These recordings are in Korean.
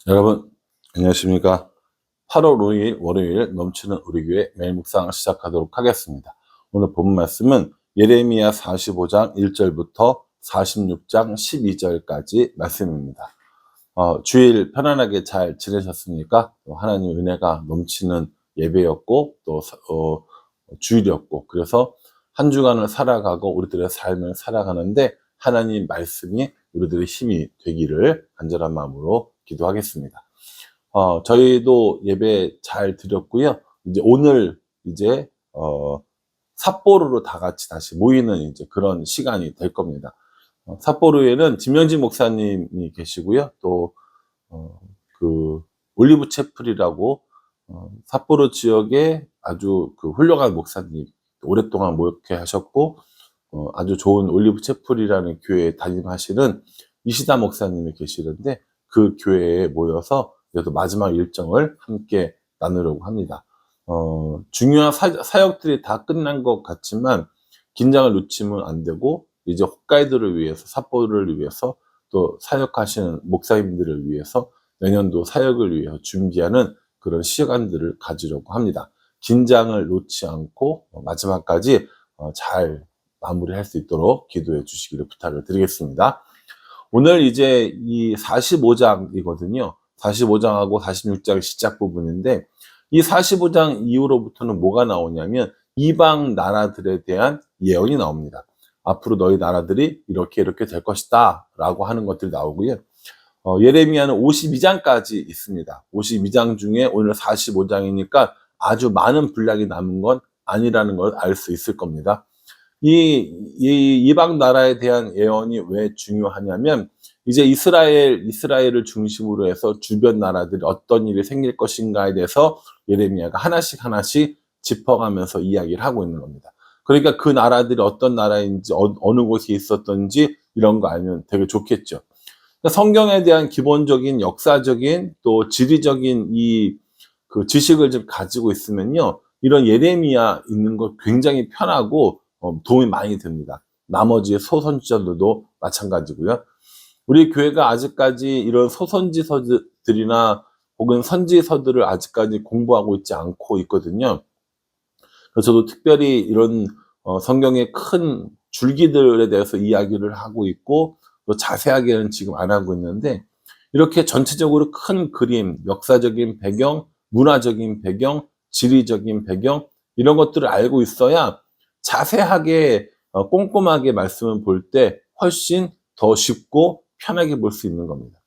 여러분 안녕하십니까. 8월 5일 월요일 넘치는 우리 교회 매일 묵상 시작하도록 하겠습니다. 오늘 본 말씀은 예레미야 45장 1절부터 46장 12절까지 말씀입니다. 주일 편안하게 잘 지내셨습니까? 하나님 은혜가 넘치는 예배였고 또 주일이었고, 그래서 한 주간을 살아가고 우리들의 삶을 살아가는데 하나님 말씀이 우리들의 힘이 되기를 간절한 마음으로 기도하겠습니다. 저희도 예배 잘 드렸고요. 이제 오늘 삿포로로 다 같이 다시 모이는 이제 그런 시간이 될 겁니다. 삿포로에는 김영진 목사님이 계시고요. 또 그 올리브 채플이라고 삿포로 지역에 아주 그 훌륭한 목사님, 오랫동안 목회하셨고 아주 좋은 올리브 채플이라는 교회에 담임하시는 이시다 목사님이 계시는데, 그 교회에 모여서 그래도 마지막 일정을 함께 나누려고 합니다. 중요한 사역들이 다 끝난 것 같지만 긴장을 놓치면 안 되고, 이제 홋카이도를 위해서, 삿포로를 위해서, 또 사역하시는 목사님들을 위해서 내년도 사역을 위해서 준비하는 그런 시간들을 가지려고 합니다. 긴장을 놓지 않고 마지막까지 잘 마무리할 수 있도록 기도해 주시기를 부탁을 드리겠습니다. 오늘 이제 이 45장이거든요. 45장하고 46장 시작 부분인데, 이 45장 이후로부터는 뭐가 나오냐면 이방 나라들에 대한 예언이 나옵니다. 앞으로 너희 나라들이 이렇게 될 것이다 라고 하는 것들이 나오고요. 예레미야는 52장까지 있습니다. 52장 중에 오늘 45장이니까 아주 많은 분량이 남은 건 아니라는 걸 알 수 있을 겁니다. 이 이방 나라에 대한 예언이 왜 중요하냐면, 이제 이스라엘을 중심으로 해서 주변 나라들이 어떤 일이 생길 것인가에 대해서 예레미야가 하나씩 짚어가면서 이야기를 하고 있는 겁니다. 그러니까 그 나라들이 어떤 나라인지, 어느 곳에 있었던지 이런 거 알면 되게 좋겠죠. 그러니까 성경에 대한 기본적인 역사적인 또 지리적인 그 지식을 좀 가지고 있으면요, 이런 예레미야 읽는 거 굉장히 편하고 도움이 많이 됩니다. 나머지 소선지자들도 마찬가지고요. 우리 교회가 아직까지 이런 소선지서들이나 혹은 선지서들을 아직까지 공부하고 있지 않고 있거든요. 그래서 저도 특별히 이런 성경의 큰 줄기들에 대해서 이야기를 하고 있고, 또 자세하게는 지금 안 하고 있는데, 이렇게 전체적으로 큰 그림, 역사적인 배경, 문화적인 배경, 지리적인 배경, 이런 것들을 알고 있어야 자세하게 꼼꼼하게 말씀을 볼 때 훨씬 더 쉽고 편하게 볼 수 있는 겁니다.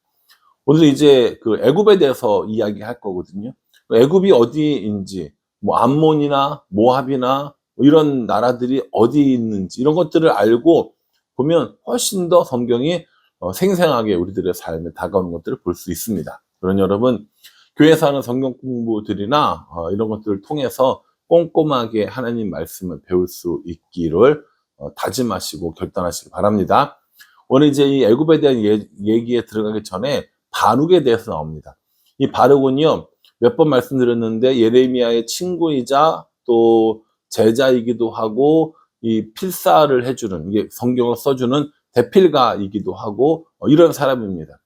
오늘 이제 그 애굽에 대해서 이야기할 거거든요. 애굽이 어디인지, 뭐 암몬이나 모압이나 뭐 이런 나라들이 어디 있는지 이런 것들을 알고 보면 훨씬 더 성경이 생생하게 우리들의 삶에 다가오는 것들을 볼 수 있습니다. 그런 여러분, 교회에서 하는 성경 공부들이나 이런 것들을 통해서 꼼꼼하게 하나님 말씀을 배울 수 있기를 다짐하시고 결단하시기 바랍니다. 오늘 이제 이 애굽에 대한 얘기에 들어가기 전에 바룩에 대해서 나옵니다. 이 바룩은요, 몇 번 말씀드렸는데 예레미야의 친구이자 또 제자이기도 하고, 이 필사를 해주는, 이게 성경을 써주는 대필가이기도 하고 이런 사람입니다.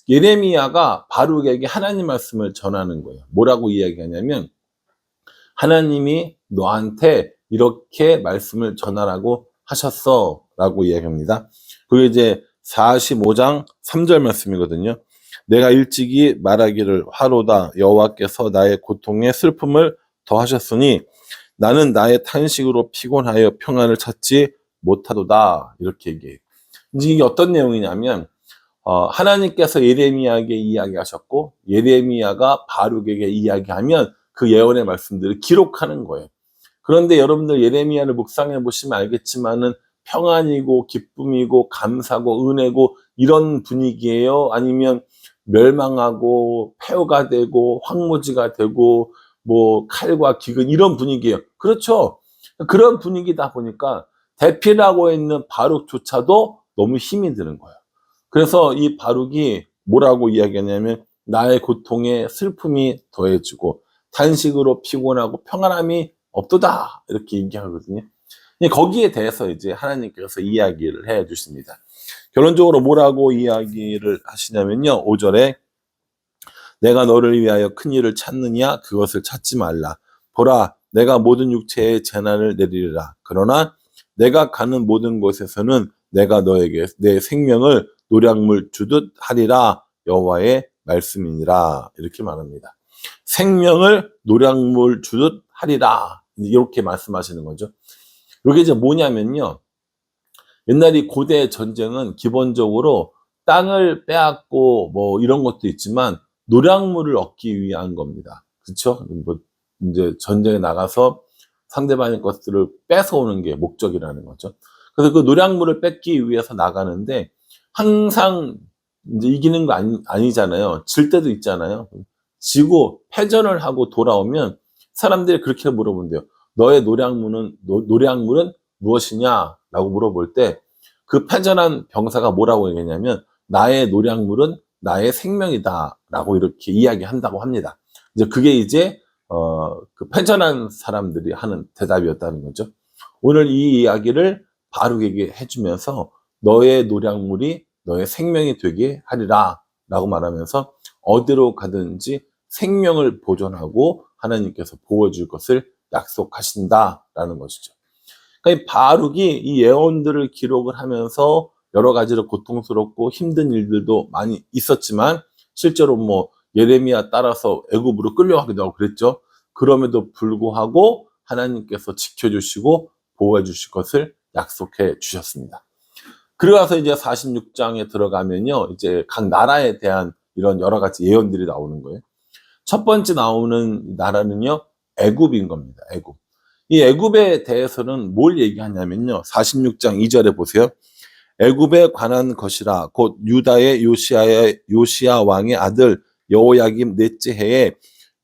예레미야가 바룩에게 하나님 말씀을 전하는 거예요. 뭐라고 이야기하냐면, 하나님이 너한테 이렇게 말씀을 전하라고 하셨어 라고 이야기합니다. 그게 이제 45장 3절 말씀이거든요. 내가 일찍이 말하기를 화로다, 여호와께서 나의 고통에 슬픔을 더하셨으니 나는 나의 탄식으로 피곤하여 평안을 찾지 못하도다, 이렇게 얘기해요. 이게 어떤 내용이냐면, 하나님께서 예레미야에게 이야기하셨고 예레미야가 바룩에게 이야기하면 그 예언의 말씀들을 기록하는 거예요. 그런데 여러분들 예레미야를 묵상해 보시면 알겠지만은 평안이고 기쁨이고 감사고 은혜고 이런 분위기예요? 아니면 멸망하고 폐허가 되고 황무지가 되고 뭐 칼과 기근 이런 분위기예요? 그렇죠. 그런 분위기다 보니까 대피라고 있는 바룩조차도 너무 힘이 드는 거예요. 그래서 이 바룩이 뭐라고 이야기하냐면, 나의 고통에 슬픔이 더해지고 탄식으로 피곤하고 평안함이 없도다, 이렇게 얘기하거든요. 거기에 대해서 이제 하나님께서 이야기를 해 주십니다. 결론적으로 뭐라고 이야기를 하시냐면요. 5절에 내가 너를 위하여 큰 일을 찾느냐 그것을 찾지 말라. 보라 내가 모든 육체에 재난을 내리리라. 그러나 내가 가는 모든 곳에서는 내가 너에게 내 생명을 노량물 주듯 하리라. 여호와의 말씀이니라. 이렇게 말합니다. 생명을 노량물 주듯 하리라. 이렇게 말씀하시는 거죠. 이게 이제 뭐냐면요. 옛날 이 고대 전쟁은 기본적으로 땅을 빼앗고 뭐 이런 것도 있지만 노량물을 얻기 위한 겁니다. 그렇죠? 뭐 이제 전쟁에 나가서 상대방의 것들을 뺏어오는 게 목적이라는 거죠. 그래서 그 노량물을 뺏기 위해서 나가는데 항상 이제 이기는 거 아니잖아요. 질 때도 있잖아요. 지고 패전을 하고 돌아오면 사람들이 그렇게 물어본대요. 너의 노량물은 무엇이냐? 라고 물어볼 때 그 패전한 병사가 뭐라고 얘기하냐면 나의 노량물은 나의 생명이다. 라고 이렇게 이야기한다고 합니다. 이제 그게 이제 그 패전한 사람들이 하는 대답이었다는 거죠. 오늘 이 이야기를 바룩에게 해주면서 너의 노량물이 너의 생명이 되게 하리라 라고 말하면서 어디로 가든지 생명을 보존하고 하나님께서 보호해줄 것을 약속하신다라는 것이죠. 그러니까 바룩이 이 예언들을 기록을 하면서 여러 가지로 고통스럽고 힘든 일들도 많이 있었지만 실제로 뭐 예레미야 따라서 애굽으로 끌려가기도 하고 그랬죠. 그럼에도 불구하고 하나님께서 지켜주시고 보호해 주실 것을 약속해 주셨습니다. 그러고서 이제 46장에 들어가면요. 이제 각 나라에 대한 이런 여러 가지 예언들이 나오는 거예요. 첫 번째 나오는 나라는요. 애굽인 겁니다. 애굽. 이 애굽에 대해서는 뭘 얘기하냐면요. 46장 2절에 보세요. 애굽에 관한 것이라 곧 유다의 요시야 왕의 아들 여호야김 넷째 해에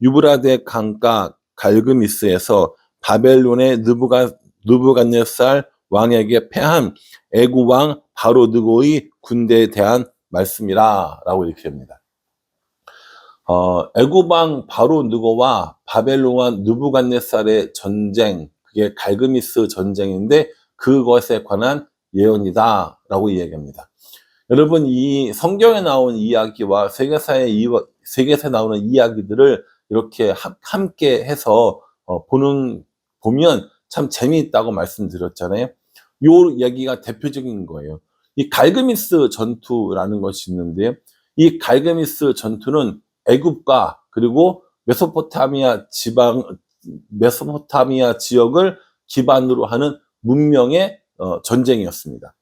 유브라데 강가 갈그미스에서 바벨론의 느부갓네살 왕에게 패한 애굽 왕 바로 느고의 군대에 대한 말씀이라 라고 이렇게 합니다. 애굽 왕 바로 느고와 바벨론 왕 느부갓네살의 전쟁, 그게 갈그미스 전쟁인데 그것에 관한 예언이다 라고 이야기합니다. 여러분 이 성경에 나온 이야기와 세계사에 나오는 이야기들을 이렇게 함께 해서 보면 참 재미있다고 말씀드렸잖아요. 요 얘기가 대표적인 거예요. 이 갈그미스 전투라는 것이 있는데요. 이 갈그미스 전투는 애굽과 그리고 메소포타미아 지역을 기반으로 하는 문명의 전쟁이었습니다.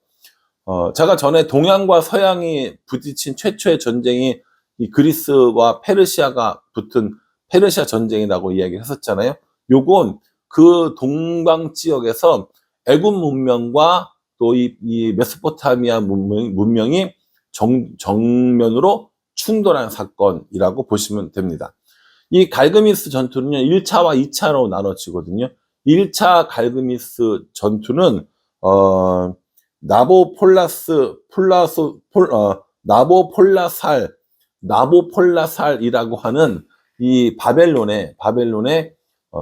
제가 전에 동양과 서양이 부딪힌 최초의 전쟁이 이 그리스와 페르시아가 붙은 페르시아 전쟁이라고 이야기를 했었잖아요. 요건 그 동방 지역에서 애굽 문명과 또 이 메소포타미아 문명이 정면으로 충돌한 사건이라고 보시면 됩니다. 이 갈그미스 전투는요, 1차와 2차로 나눠지거든요. 1차 갈그미스 전투는, 나보폴라살이라고 하는 이 바벨론의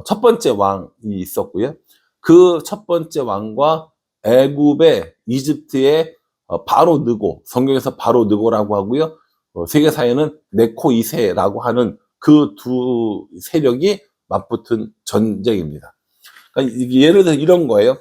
첫 번째 왕이 있었고요. 그 첫 번째 왕과 애굽의 이집트의 바로 느고, 성경에서 바로 느고라고 하고요. 세계사에는 네코 2세라고 하는 그 두 세력이 맞붙은 전쟁입니다. 그러니까 예를 들어 이런 거예요.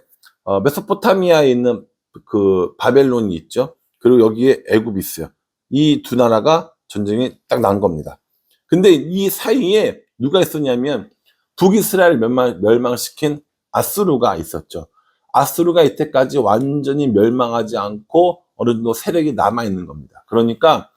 메소포타미아에 있는 그 바벨론이 있죠. 그리고 여기에 애굽이 있어요. 이 두 나라가 전쟁이 딱 난 겁니다. 근데 이 사이에 누가 있었냐면 북이스라엘 멸망시킨 아수르가 있었죠. 아수르가 이때까지 완전히 멸망하지 않고 어느 정도 세력이 남아있는 겁니다. 그러니까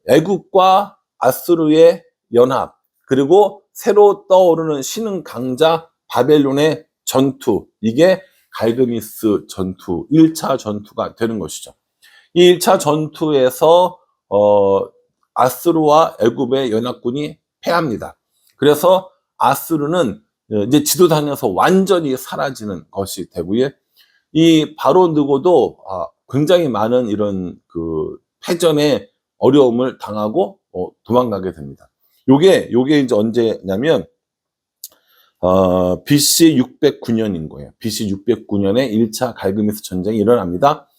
애굽과 아수르의 연합, 그리고 새로 떠오르는 신흥 강자 바벨론의 전투, 이게 갈그미스 전투, 1차 전투가 되는 것이죠. 이 1차 전투에서 아수르와 애굽의 연합군이 패합니다. 그래서 아수르는 이제 지도상에서 완전히 사라지는 것이 되고요. 이 바로 느고도 굉장히 많은 이런 그 패전에 어려움을 당하고 도망가게 됩니다. 요게 이제 언제냐면 BC 609년인 거예요. BC 609년에 1차 갈그미스 전쟁이 일어납니다.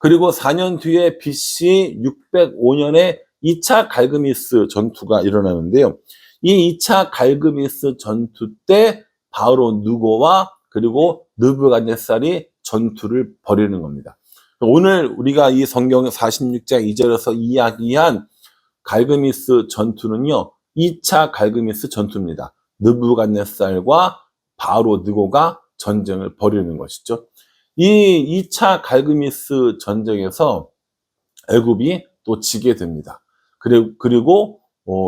그리고 4년 뒤에 BC 605년에 2차 갈그미스 전투가 일어나는데요. 이 2차 갈그미스 전투 때 바로 누고와 그리고 느부갓네살이 전투를 벌이는 겁니다. 오늘 우리가 이 성경 46장 2절에서 이야기한 갈그미스 전투는요, 2차 갈그미스 전투입니다. 느부갓네살과 바로 느고가 전쟁을 벌이는 것이죠. 이 2차 갈그미스 전쟁에서 애굽이 또 지게 됩니다. 그리고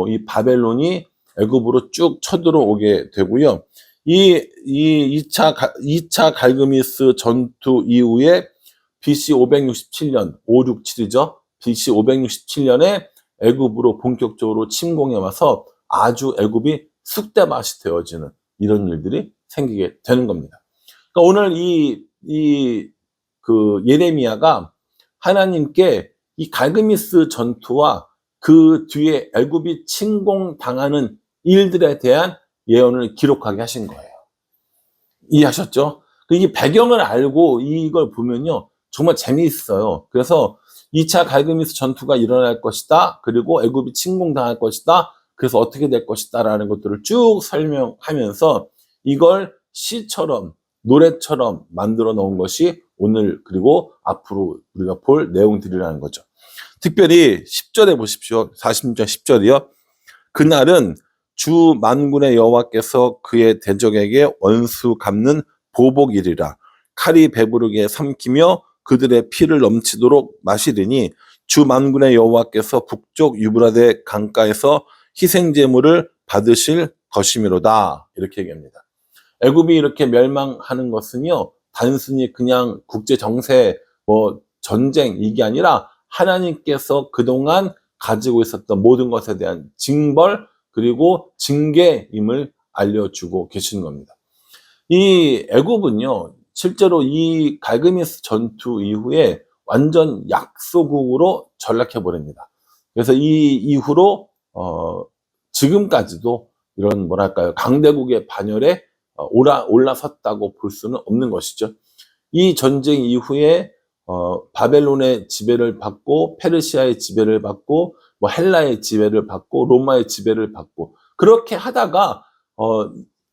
이 바벨론이 애굽으로 쭉 쳐들어오게 되고요. 이 2차 갈그미스 전투 이후에 BC 567년, 567이죠. BC 567년에 애굽으로 본격적으로 침공해 와서 아주 애굽이 쑥대밭이 되어지는 이런 일들이 생기게 되는 겁니다. 그러니까 오늘 그 예레미야가 하나님께 이 갈그미스 전투와 그 뒤에 애굽이 침공당하는 일들에 대한 예언을 기록하게 하신 거예요. 이해하셨죠? 이 배경을 알고 이걸 보면요, 정말 재미있어요. 그래서 2차 갈그미스 전투가 일어날 것이다. 그리고 애굽이 침공당할 것이다. 그래서 어떻게 될 것이다 라는 것들을 쭉 설명하면서 이걸 시처럼 노래처럼 만들어 놓은 것이 오늘 그리고 앞으로 우리가 볼 내용들이라는 거죠. 특별히 10절에 보십시오. 46장 10절이요. 그날은 주 만군의 여호와께서 그의 대적에게 원수 갚는 보복이리라. 칼이 배부르게 삼키며 그들의 피를 넘치도록 마시리니 주 만군의 여호와께서 북쪽 유브라데 강가에서 희생제물을 받으실 것이미로다. 이렇게 얘기합니다. 애굽이 이렇게 멸망하는 것은요, 단순히 그냥 국제 정세, 전쟁 이게 아니라 하나님께서 그동안 가지고 있었던 모든 것에 대한 징벌 그리고 징계임을 알려주고 계시는 겁니다. 이 애굽은요, 실제로 이 갈그미스 전투 이후에 완전 약소국으로 전락해 버립니다. 그래서 이 이후로 지금까지도 이런 뭐랄까요, 강대국의 반열에 올라섰다고 볼 수는 없는 것이죠. 이 전쟁 이후에 바벨론의 지배를 받고 페르시아의 지배를 받고 헬라의 지배를 받고 로마의 지배를 받고 그렇게 하다가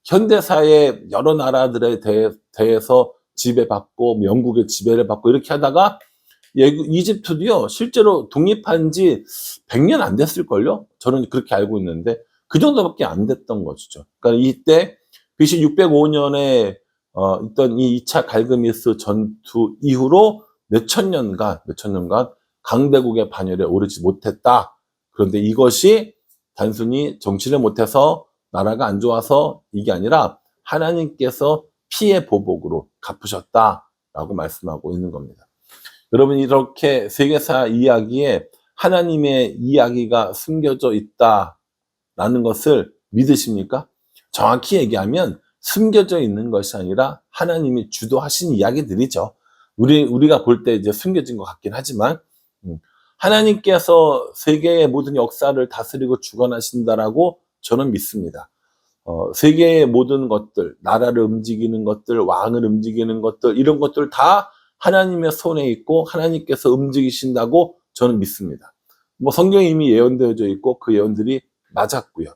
현대사의 여러 나라들에 대해서 지배받고 영국의 지배를 받고 이렇게 하다가 이집트도요, 실제로 독립한 지 100년 안 됐을걸요? 저는 그렇게 알고 있는데 그 정도밖에 안 됐던 것이죠. 그러니까 이때 BC 605년에 있던 이 2차 갈그미스 전투 이후로 몇천 년간 강대국의 반열에 오르지 못했다. 그런데 이것이 단순히 정치를 못해서 나라가 안 좋아서 이게 아니라 하나님께서 피해 보복으로 갚으셨다라고 말씀하고 있는 겁니다. 여러분, 이렇게 세계사 이야기에 하나님의 이야기가 숨겨져 있다라는 것을 믿으십니까? 정확히 얘기하면 숨겨져 있는 것이 아니라 하나님이 주도하신 이야기들이죠. 우리가 볼 때 이제 숨겨진 것 같긴 하지만, 하나님께서 세계의 모든 역사를 다스리고 주관하신다라고 저는 믿습니다. 세계의 모든 것들, 나라를 움직이는 것들, 왕을 움직이는 것들, 이런 것들 다 하나님의 손에 있고 하나님께서 움직이신다고 저는 믿습니다. 성경에 이미 예언되어져 있고 그 예언들이 맞았고요.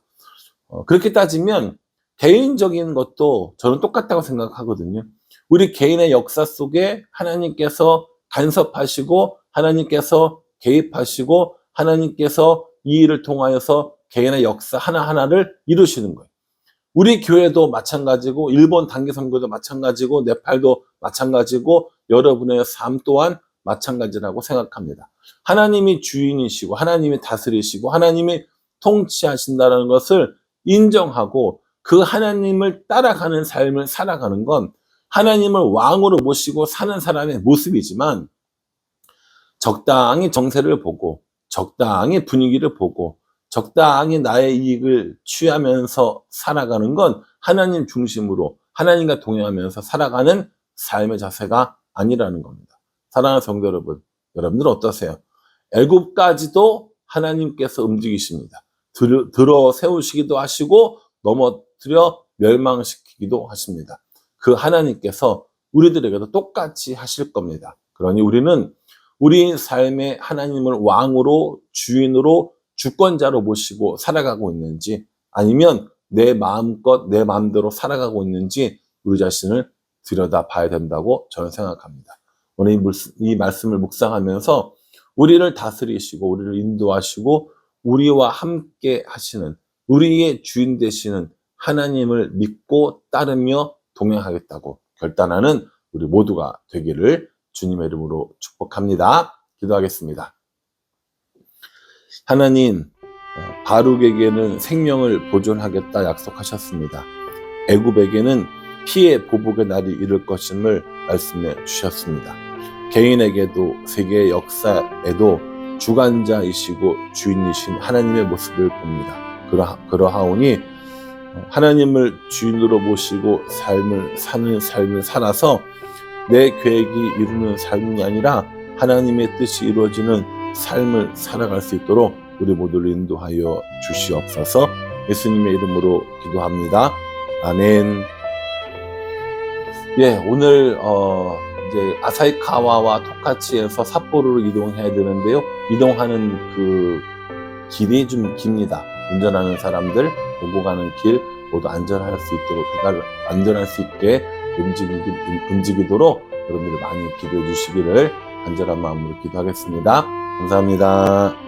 그렇게 따지면 개인적인 것도 저는 똑같다고 생각하거든요. 우리 개인의 역사 속에 하나님께서 간섭하시고 하나님께서 개입하시고 하나님께서 이 일을 통하여서 개인의 역사 하나하나를 이루시는 거예요. 우리 교회도 마찬가지고 일본 단기 선교도 마찬가지고 네팔도 마찬가지고 여러분의 삶 또한 마찬가지라고 생각합니다. 하나님이 주인이시고 하나님이 다스리시고 하나님이 통치하신다는 것을 인정하고 그 하나님을 따라가는 삶을 살아가는 건 하나님을 왕으로 모시고 사는 사람의 모습이지만 적당히 정세를 보고 적당히 분위기를 보고 적당히 나의 이익을 취하면서 살아가는 건 하나님 중심으로 하나님과 동행하면서 살아가는 삶의 자세가 아니라는 겁니다. 사랑하는 성도 여러분, 여러분들은 어떠세요? 애굽까지도 하나님께서 움직이십니다. 들어 세우시기도 하시고 넘어뜨려 멸망시키기도 하십니다. 그 하나님께서 우리들에게도 똑같이 하실 겁니다. 그러니 우리는 우리 삶에 하나님을 왕으로, 주인으로, 주권자로 모시고 살아가고 있는지, 아니면 내 마음껏 내 마음대로 살아가고 있는지 우리 자신을 들여다봐야 된다고 저는 생각합니다. 오늘 이 말씀을 묵상하면서 우리를 다스리시고 우리를 인도하시고 우리와 함께 하시는, 우리의 주인 되시는 하나님을 믿고 따르며 동행하겠다고 결단하는 우리 모두가 되기를 주님의 이름으로 축복합니다. 기도하겠습니다. 하나님, 바룩에게는 생명을 보존하겠다 약속하셨습니다. 애굽에게는 피해 보복의 날이 이를 것임을 말씀해 주셨습니다. 개인에게도 세계의 역사에도 주관자이시고 주인이신 하나님의 모습을 봅니다. 그러하오니 하나님을 주인으로 모시고 사는 삶을 살아서 내 계획이 이루는 삶이 아니라 하나님의 뜻이 이루어지는 삶을 살아갈 수 있도록 우리 모두를 인도하여 주시옵소서. 예수님의 이름으로 기도합니다. 아멘. 예, 오늘 이제 아사히카와와 토카치에서 삿포로로 이동해야 되는데요. 이동하는 그 길이 좀 깁니다. 운전하는 사람들, 오고 가는 길 모두 안전할 수 있도록, 안전할 수 있게 움직이도록 여러분들이 많이 기도해 주시기를 간절한 마음으로 기도하겠습니다. 감사합니다.